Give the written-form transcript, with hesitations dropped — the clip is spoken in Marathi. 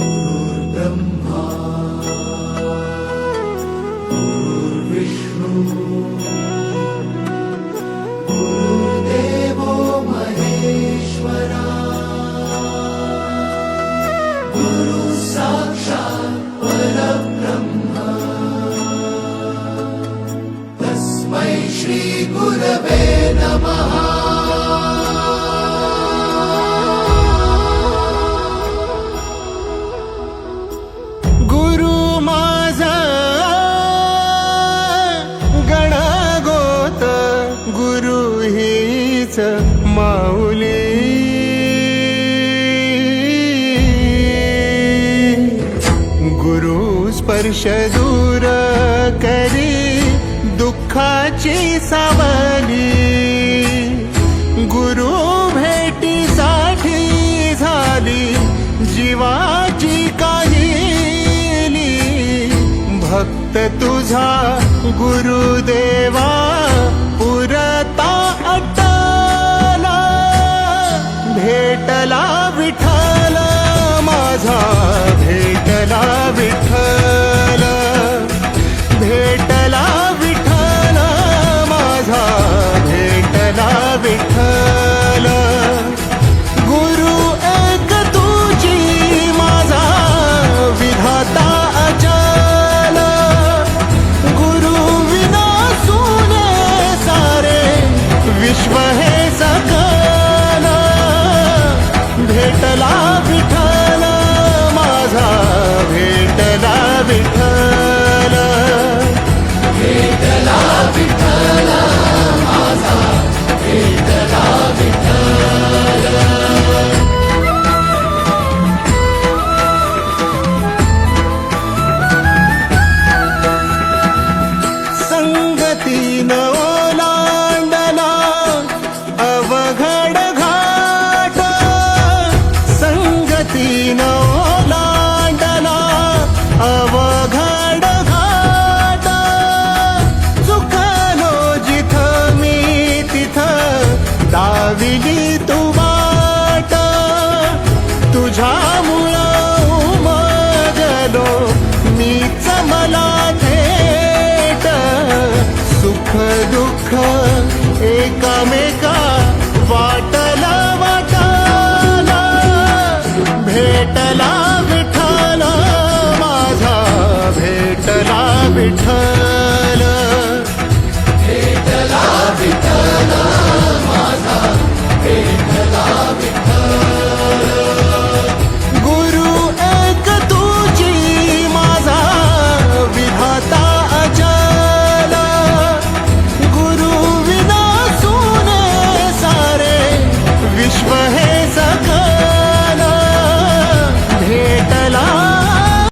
गुरुर्ब्रह्मा गुरुर्विष्णू गुरुर्देवो महेश्वरा गुरु साक्षात् परब्रह्म तस्मै श्री गुरवे नमः। माऊली गुरु स्पर्श दूर करी दुःखाची सावली गुरु भेटीसाठी झाली जीवाची काहिली भक्त तुझा गुरुदेवा पुरता भेटला विठ्ठल माझा भेटला विठ्ठल भेटला विठ्ठल माझा भेटला विठ्ठल गुरु एक तुझी माझा विधाता अचल गुरु विना सुने सारे विश्व हे सकल भेटला विठ्ठल माझा भेटला विठ्ठल भेटला विठ्ठल माझा भेटला विठ्ठल। संगतीन ओलांडला अवघड घाट संगतीन ओलांडला अवघड घाट चुकलो जिथं मी तिथं दाविली तू वाट तुझ्यामुळं उमगलो मीच मला थेट सुख दुःख एकामेका वाटला वाटाला भेटला विठ्ठल माझा भेटला विठ्ठल